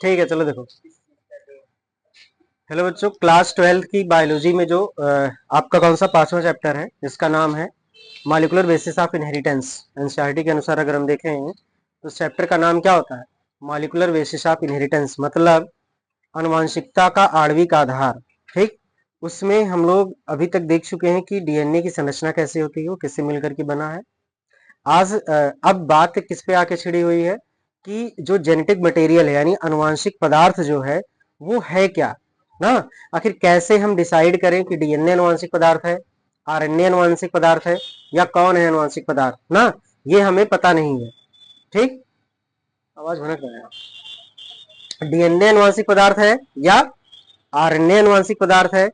ठीक है, चलो देखो। हेलो बच्चों, क्लास 12 की बायोलॉजी में जो आपका कौन सा 5वां चैप्टर है, जिसका नाम है molecular basis of inheritance. NCERT के अनुसार अगर हम देखें तो इस चैप्टर का नाम क्या होता है? मॉलिक्यूलर बेसिस ऑफ इनहेरिटेंस, मतलब आनुवंशिकता का आणविक आधार। ठीक, उसमें हम लोग अभी तक देख चुके हैं कि डीएनए की संरचना कैसे होती है, वो किससे मिलकर के बना है। आज अब बात किस पे आके छिड़ी हुई है कि जो जेनेटिक मटेरियल है, यानी अनुवांशिक पदार्थ जो है वो है क्या ना। आखिर कैसे हम डिसाइड करें कि डीएनए अनुवांशिक पदार्थ है, आरएनए अनुवांशिक पदार्थ है, या कौन है अनुवांशिक पदार्थ ना, ये हमें पता नहीं है। ठीक, आवाज भनक रहा है। डीएनए अनुवांशिक पदार्थ है या आरएनए अनुवांशिक पदार्थ है,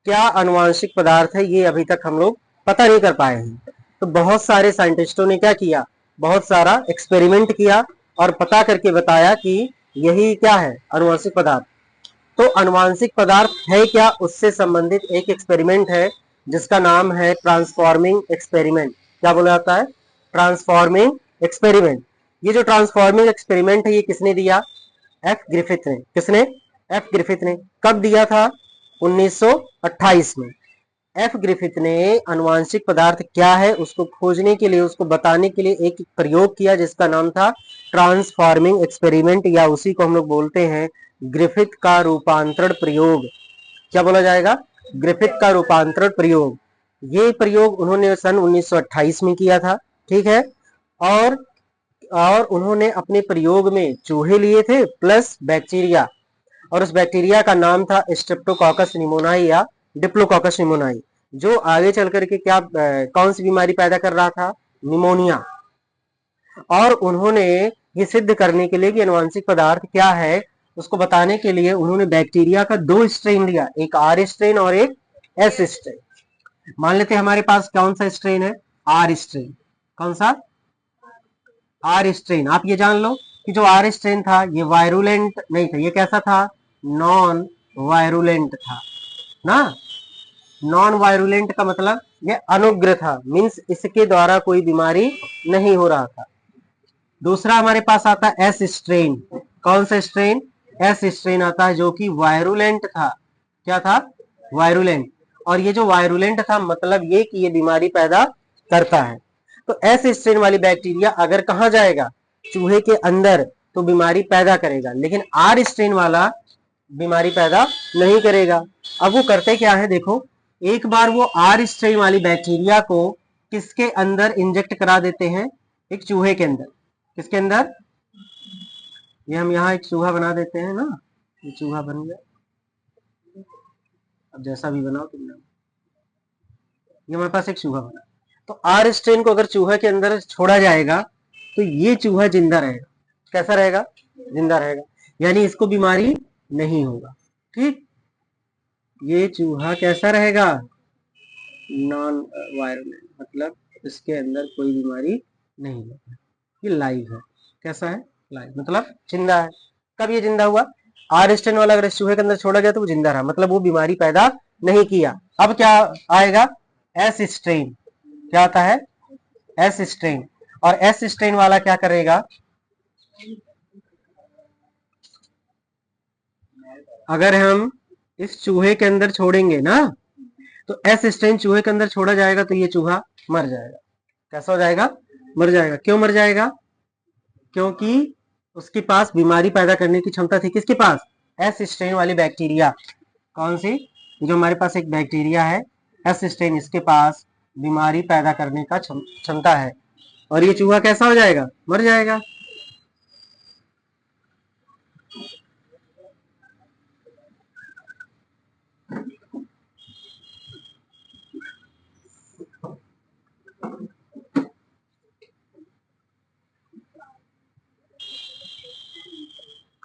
क्या अनुवांशिक पदार्थ है, ये अभी तक हम लोग पता नहीं कर पाए हैं। तो बहुत सारे साइंटिस्टों ने क्या किया, बहुत सारा एक्सपेरिमेंट किया और पता करके बताया कि यही क्या है, अनुवांशिक पदार्थ। तो अनुवांशिक पदार्थ है क्या, उससे संबंधित एक एक्सपेरिमेंट है जिसका नाम है ट्रांसफॉर्मिंग एक्सपेरिमेंट। क्या बोला जाता है? Transforming experiment. ये जो ट्रांसफॉर्मिंग एक्सपेरिमेंट है, ये किसने दिया? एफ ग्रिफिथ ने। किसने? एफ ग्रिफिथ ने। कब दिया था? 1928 में। एफ ग्रिफिथ ने अनुवांशिक पदार्थ क्या है उसको खोजने के लिए, उसको बताने के लिए एक प्रयोग किया जिसका नाम था ट्रांसफॉर्मिंग एक्सपेरिमेंट, या उसी को हम लोग बोलते हैं ग्रिफिथ का रूपांतरण प्रयोग। क्या बोला जाएगा? ग्रिफिथ का रूपांतरण प्रयोग। ये प्रयोग उन्होंने सन 1928 में किया था। ठीक है, और उन्होंने अपने प्रयोग में चूहे लिए थे प्लस बैक्टीरिया, और उस बैक्टीरिया का नाम था स्ट्रेप्टोकोकस निमोनाई या डिप्लोकोकस निमोनाई, जो आगे चल करके क्या कौन सी बीमारी पैदा कर रहा था? निमोनिया। और उन्होंने ये सिद्ध करने के लिए कि अनुवांशिक पदार्थ क्या है, उसको बताने के लिए उन्होंने बैक्टीरिया का 2 स्ट्रेन लिया, एक आर स्ट्रेन और एक एस स्ट्रेन। मान लेते हैं हमारे पास कौन सा स्ट्रेन है? R strain. कौन सा? R strain. आप ये जान लो कि जो आर स्ट्रेन था ये वायरुलेंट नहीं था। ये कैसा था? नॉन वायरुलेंट था ना। नॉन वायरुलेंट का मतलब ये अनुग्र था, मीन्स इसके द्वारा कोई बीमारी नहीं हो रहा था। दूसरा हमारे पास आता है एस स्ट्रेन। कौन सा स्ट्रेन? एस स्ट्रेन आता है, जो कि वायरुलेंट था। क्या था? वायरुलेंट। और ये जो वायरुलेंट था, मतलब ये कि ये बीमारी पैदा करता है। तो एस स्ट्रेन वाली बैक्टीरिया अगर कहां जाएगा? चूहे के अंदर, तो बीमारी पैदा करेगा। लेकिन आर स्ट्रेन वाला बीमारी पैदा नहीं करेगा। अब वो करते क्या है, देखो, एक बार वो आर स्ट्रेन वाली बैक्टीरिया को किसके अंदर इंजेक्ट करा देते हैं? एक चूहे के अंदर। किसके अंदर? ये हम यहाँ एक चूहा बना देते हैं ना, ये चूहा बन गया। अब जैसा भी बनाओ तुम लोग, ये हमारे पास एक चूहा बना। तो आर स्ट्रेन को अगर चूहा के अंदर छोड़ा जाएगा तो ये चूहा जिंदा रहेगा। कैसा रहेगा? जिंदा रहेगा, यानी इसको बीमारी नहीं होगा। ठीक, ये चूहा कैसा रहेगा? नॉन वायरुलेंट, मतलब इसके अंदर कोई बीमारी नहीं है, ये लाइव है। कैसा है? लाइव, मतलब जिंदा है। कब ये जिंदा हुआ? आर स्टेन वाला अगर इस चूहे के अंदर छोड़ा गया तो वो जिंदा रहा, मतलब वो बीमारी पैदा नहीं किया। अब क्या आएगा? S strain. क्या आता है? S strain. और एस स्ट्रेन वाला क्या करेगा? अगर हम इस चूहे के अंदर छोड़ेंगे ना, तो एस स्ट्रेन चूहे के अंदर छोड़ा जाएगा तो ये चूहा मर जाएगा। कैसा हो जाएगा? मर जाएगा। क्यों मर जाएगा? क्योंकि उसके पास बीमारी पैदा करने की क्षमता थी। किसके पास? एस स्ट्रेन वाली बैक्टीरिया। कौन सी? जो हमारे पास एक बैक्टीरिया है एस स्ट्रेन, इसके पास बीमारी पैदा करने का क्षमता है, और ये चूहा कैसा हो जाएगा? मर जाएगा।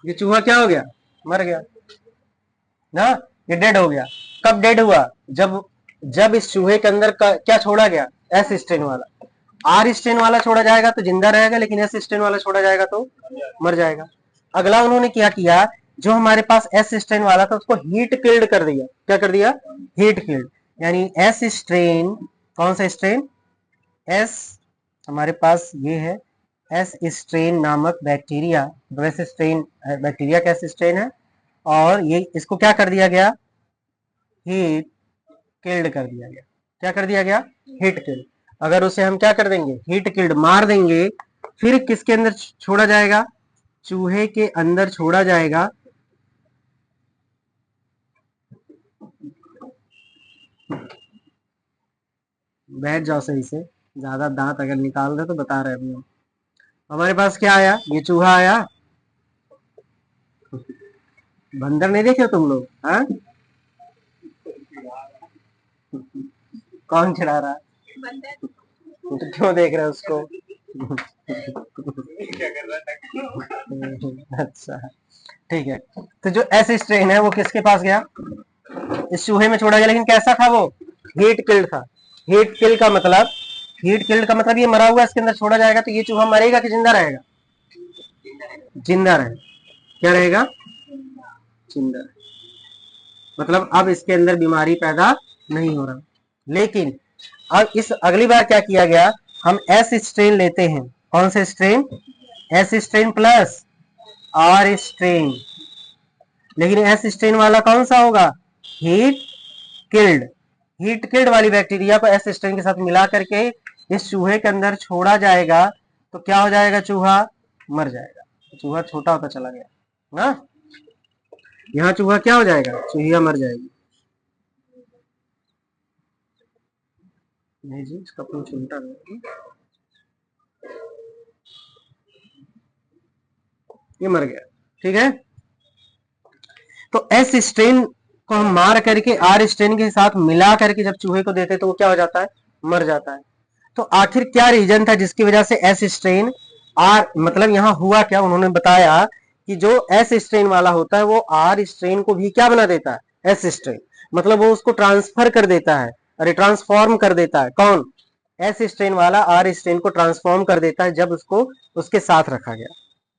ये चूहा क्या हो गया? मर गया ना, ये डेड हो गया। कब डेड हुआ? जब जब इस चूहे के अंदर क्या छोड़ा गया? एस स्ट्रेन वाला। आर स्ट्रेन वाला छोड़ा जाएगा तो जिंदा रहेगा, लेकिन एस स्ट्रेन वाला छोड़ा जाएगा तो मर जाएगा। अगला उन्होंने क्या किया, जो हमारे पास एस स्ट्रेन वाला था उसको हीट किल्ड कर दिया। क्या कर दिया? Heat killed. यानी एस स्ट्रेन, कौन सा स्ट्रेन? एस, हमारे पास ये है एस स्ट्रेन नामक बैक्टीरिया, वैसे स्ट्रेन बैक्टीरिया का एस स्ट्रेन है, और ये इसको क्या कर दिया गया, हीट किल्ड कर दिया गया। क्या कर दिया गया, हीट किल्ड। अगर उसे हम क्या कर देंगे, हीट किल्ड मार देंगे, फिर किसके अंदर छोड़ा जाएगा, चूहे के अंदर छोड़ा जाएगा। बैठ जाओ सही से, ज्यादा दांत अगर निकाल रहे तो बता रहे अभी हम। हमारे पास क्या आया, ये चूहा आया। बंदर नहीं देखे तुम लोग, हाँ? कौन चिढ़ा रहा है, तो क्यों देख रहे हो उसको? अच्छा ठीक है, तो जो एस स्ट्रेन है वो किसके पास गया, इस चूहे में छोड़ा गया, लेकिन कैसा था वो, हीट किल्ड था। हीट किल का मतलब, हीट किल्ड का मतलब ये मरा हुआ इसके अंदर छोड़ा जाएगा, तो ये चूहा मरेगा कि जिंदा रहेगा, जिंदा रहेगा। क्या रहेगा, जिंदा। मतलब अब इसके अंदर बीमारी पैदा नहीं हो रहा। लेकिन अब इस अगली बार क्या किया गया, हम एस स्ट्रेन लेते हैं। कौन से strain, S strain plus R strain. लेकिन एस स्ट्रेन वाला कौन सा होगा, हीट किल्ड। हीट किल्ड वाली बैक्टीरिया को एस स्ट्रेन के साथ मिला करके इस चूहे के अंदर छोड़ा जाएगा, तो क्या हो जाएगा, चूहा मर जाएगा। चूहा छोटा होता चला गया ना, यहाँ चूहा क्या हो जाएगा, चूहिया मर जाएगी। नहीं जी, इसका पूछ उल्टा है, ये मर गया। ठीक है, तो एस स्ट्रेन को हम मार करके आर स्ट्रेन के साथ मिला करके जब चूहे को देते तो वो क्या हो जाता है, मर जाता है। तो आखिर क्या रीजन था जिसकी वजह से एस स्ट्रेन आर, मतलब यहाँ हुआ क्या, उन्होंने बताया कि जो एस स्ट्रेन वाला होता है वो आर स्ट्रेन को भी क्या बना देता है, एस स्ट्रेन, मतलब वो उसको ट्रांसफर कर देता है, अरे ट्रांसफॉर्म कर देता है। कौन, एस स्ट्रेन वाला आर स्ट्रेन को ट्रांसफॉर्म कर देता है जब उसको उसके साथ रखा गया।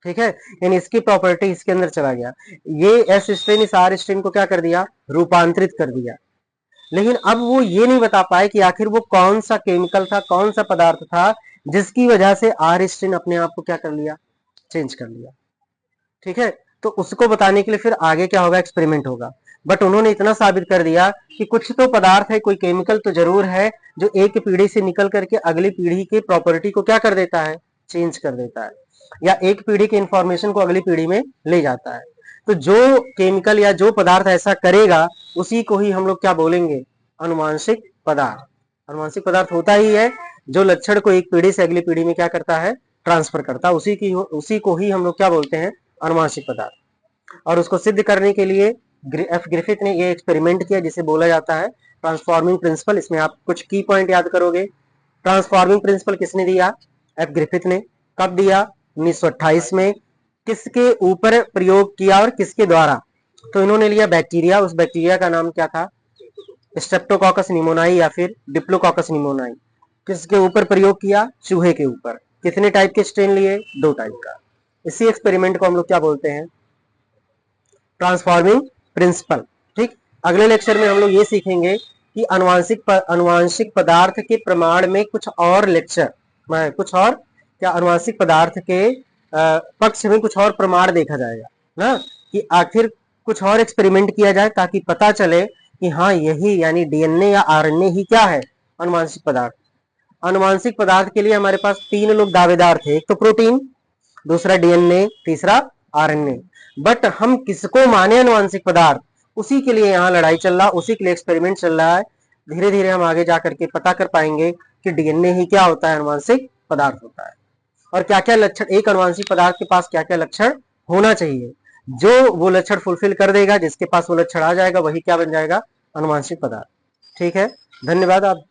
ठीक है, यानी इसकी प्रॉपर्टी इसके अंदर चला गया। ये एस स्ट्रेन इस आर स्ट्रेन को क्या कर दिया, रूपांतरित कर दिया। लेकिन अब वो ये नहीं बता पाए कि आखिर वो कौन सा केमिकल था, कौन सा पदार्थ था जिसकी वजह से आर स्ट्रेन अपने आप को क्या कर लिया, चेंज कर लिया। ठीक है, तो उसको बताने के लिए फिर आगे क्या होगा, एक्सपेरिमेंट होगा। बट उन्होंने इतना साबित कर दिया कि कुछ तो पदार्थ है, कोई केमिकल तो जरूर है जो एक पीढ़ी से निकल करके अगली पीढ़ी की प्रॉपर्टी को क्या कर देता है, चेंज कर देता है, या एक पीढ़ी की इंफॉर्मेशन को अगली पीढ़ी में ले जाता है। तो जो केमिकल या जो पदार्थ ऐसा करेगा उसी को ही हम लोग क्या बोलेंगे, अनुवांशिक पदार्थ। अनुवांशिक पदार्थ होता ही है जो लक्षण को एक पीढ़ी से अगली पीढ़ी में क्या करता है, ट्रांसफर करता है, उसी को ही हम लोग क्या बोलते हैं, अनुवांशिक पदार्थ। और उसको सिद्ध करने के लिए एफ ग्रिफिथ ने ये एक्सपेरिमेंट किया जिसे बोला जाता है ट्रांसफॉर्मिंग प्रिंसिपल। इसमें आप कुछ की पॉइंट याद करोगे। ट्रांसफॉर्मिंग प्रिंसिपल किसने दिया, एफ ग्रिफिथ ने। कब दिया, 1928 में। किसके ऊपर प्रयोग किया और किसके द्वारा, तो इन्होंने लिया बैक्टीरिया, उस बैक्टीरिया का नाम क्या था, स्ट्रेप्टोकॉकस निमोनाई या फिर डिप्लोकॉकस निमोनाई। किसके ऊपर प्रयोग किया, चूहे के ऊपर। कितने टाइप के स्ट्रेन लिए, 2 टाइप का। इसी एक्सपेरिमेंट को हम लोग क्या बोलते हैं, ट्रांसफॉर्मिंग प्रिंसिपल। ठीक, अगले लेक्चर में हम लोग ये सीखेंगे कि अनुवांशिक पदार्थ के प्रमाण में कुछ और लेक्चर, कुछ और क्या, अनुवांशिक पदार्थ के पक्ष में कुछ और प्रमाण देखा जाएगा ना, कि आखिर कुछ और एक्सपेरिमेंट किया जाए ताकि पता चले कि हाँ यही यानी डीएनए या आरएनए ही क्या है, अनुवांशिक पदार्थ। अनुवांशिक पदार्थ के लिए हमारे पास 3 लोग दावेदार थे, एक तो प्रोटीन, दूसरा डीएनए, तीसरा आरएनए। बट हम किसको माने अनुवांशिक पदार्थ, उसी के लिए यहाँ लड़ाई चल रहा, उसी के लिए एक्सपेरिमेंट चल रहा है। धीरे धीरे हम आगे जाकर के पता कर पाएंगे कि डीएनए ही क्या होता है, अनुवांशिक पदार्थ होता है, और क्या क्या लक्षण, एक अनुवांशिक पदार्थ के पास क्या क्या लक्षण होना चाहिए। जो वो लक्षण फुलफिल कर देगा, जिसके पास वो लक्षण आ जाएगा, वही क्या बन जाएगा, अनुवांशिक पदार्थ। ठीक है, धन्यवाद। आप